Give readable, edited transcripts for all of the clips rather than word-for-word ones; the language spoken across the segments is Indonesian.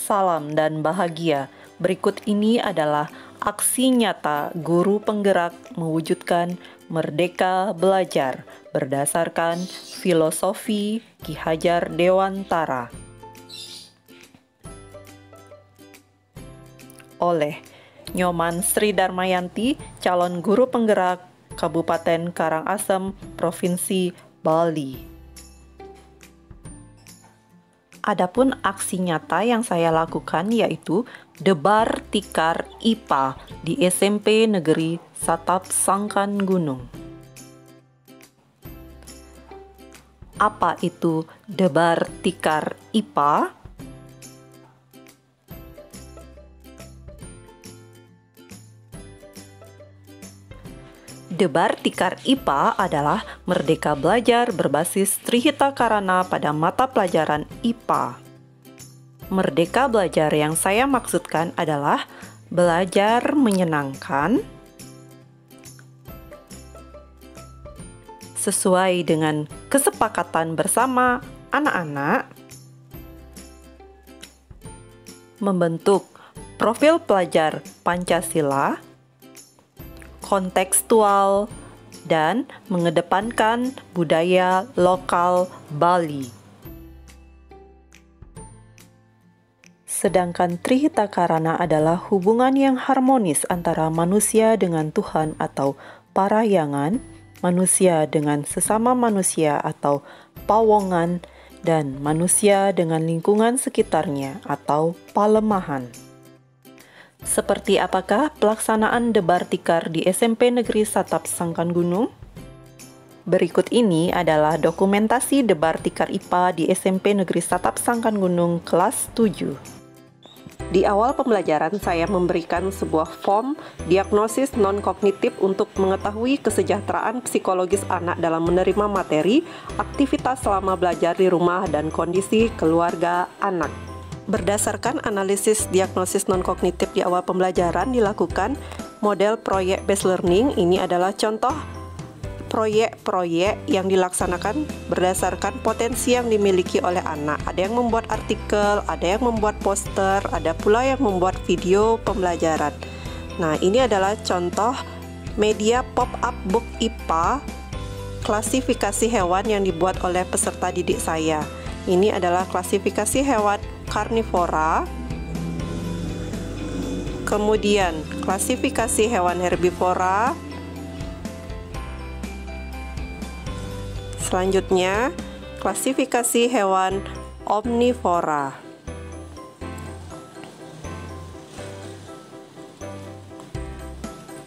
salam dan bahagia. Berikut ini adalah aksi nyata guru penggerak mewujudkan Merdeka Belajar berdasarkan filosofi Ki Hajar Dewantara. Oleh Nyoman Sri Darmayanti, calon guru penggerak Kabupaten Karangasem, Provinsi Bali. Adapun aksi nyata yang saya lakukan yaitu debar tikar IPA di SMP Negeri Satap Sangkan Gunung. Apa itu debar tikar IPA? Debar tikar IPA adalah Merdeka Belajar berbasis Trihita Karana pada mata pelajaran IPA. Merdeka Belajar yang saya maksudkan adalah belajar menyenangkan, sesuai dengan kesepakatan bersama anak-anak, membentuk profil pelajar Pancasila, kontekstual, dan mengedepankan budaya lokal Bali. Sedangkan Trihita Karana adalah hubungan yang harmonis antara manusia dengan Tuhan atau parayangan, manusia dengan sesama manusia atau pawongan, dan manusia dengan lingkungan sekitarnya atau palemahan. Seperti apakah pelaksanaan debar tikar di SMP Negeri Satap Sangkan Gunung? Berikut ini adalah dokumentasi debar tikar IPA di SMP Negeri Satap Sangkan Gunung kelas 7. Di awal pembelajaran saya memberikan sebuah form diagnosis non-kognitif untuk mengetahui kesejahteraan psikologis anak dalam menerima materi, aktivitas selama belajar di rumah, dan kondisi keluarga anak. Berdasarkan analisis diagnosis non-kognitif di awal pembelajaran dilakukan model proyek based learning. Ini adalah contoh proyek-proyek yang dilaksanakan berdasarkan potensi yang dimiliki oleh anak. Ada yang membuat artikel, ada yang membuat poster, ada pula yang membuat video pembelajaran. Nah, ini adalah contoh media pop-up book IPA klasifikasi hewan yang dibuat oleh peserta didik saya. Ini adalah klasifikasi hewan karnivora, kemudian klasifikasi hewan herbivora, selanjutnya klasifikasi hewan omnivora.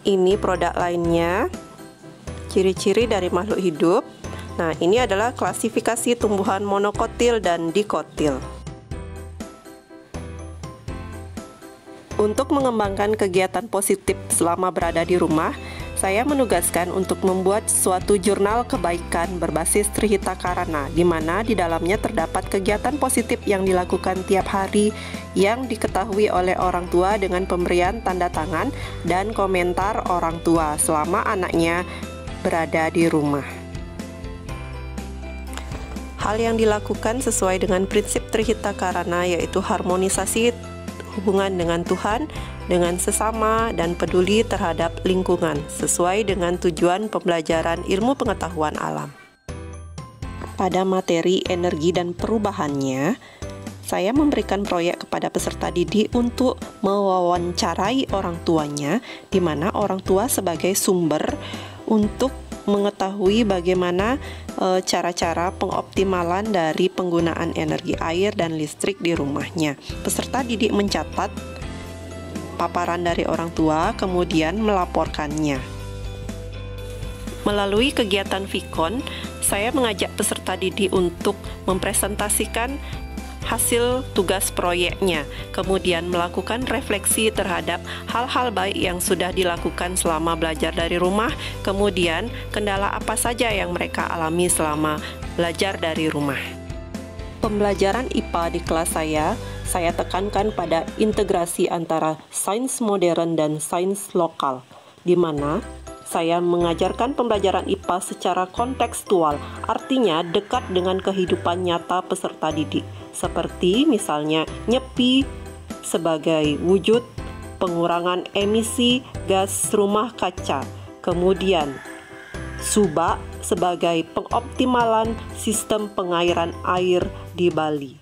Ini produk lainnya, ciri-ciri dari makhluk hidup. Nah, ini adalah klasifikasi tumbuhan monokotil dan dikotil. Untuk mengembangkan kegiatan positif selama berada di rumah, saya menugaskan untuk membuat suatu jurnal kebaikan berbasis Trihita Karana, di mana di dalamnya terdapat kegiatan positif yang dilakukan tiap hari yang diketahui oleh orang tua dengan pemberian tanda tangan dan komentar orang tua selama anaknya berada di rumah. Hal yang dilakukan sesuai dengan prinsip Trihita Karana yaitu harmonisasi hubungan dengan Tuhan, dengan sesama, dan peduli terhadap lingkungan sesuai dengan tujuan pembelajaran ilmu pengetahuan alam. Pada materi energi dan perubahannya, saya memberikan proyek kepada peserta didik untuk mewawancarai orang tuanya, di mana orang tua sebagai sumber untuk mengetahui bagaimana cara-cara pengoptimalan dari penggunaan energi air dan listrik di rumahnya. Peserta didik mencatat paparan dari orang tua, kemudian melaporkannya. Melalui kegiatan Vikon, saya mengajak peserta didik untuk mempresentasikan hasil tugas proyeknya, kemudian melakukan refleksi terhadap hal-hal baik yang sudah dilakukan selama belajar dari rumah, kemudian kendala apa saja yang mereka alami selama belajar dari rumah. Pembelajaran IPA di kelas saya tekankan pada integrasi antara sains modern dan sains lokal, di mana saya mengajarkan pembelajaran IPA secara kontekstual, artinya dekat dengan kehidupan nyata peserta didik. Seperti misalnya nyepi, sebagai wujud pengurangan emisi gas rumah kaca. Kemudian, SUBA sebagai pengoptimalan sistem pengairan air di Bali.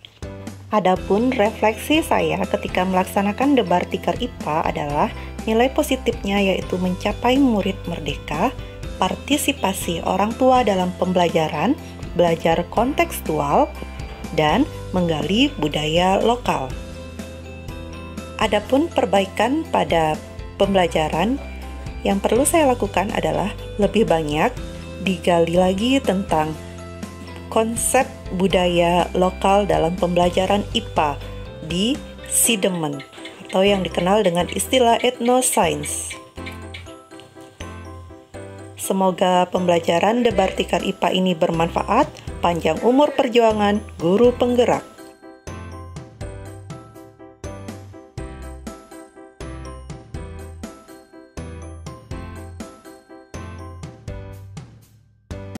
Adapun refleksi saya ketika melaksanakan debar tikar IPA adalah nilai positifnya yaitu mencapai murid merdeka, partisipasi orang tua dalam pembelajaran, belajar kontekstual, dan menggali budaya lokal. Adapun perbaikan pada pembelajaran yang perlu saya lakukan adalah lebih banyak digali lagi tentang konsep budaya lokal dalam pembelajaran IPA di Sidemen atau yang dikenal dengan istilah etnoscience. Semoga pembelajaran debar tikar IPA ini bermanfaat. Panjang umur perjuangan guru penggerak.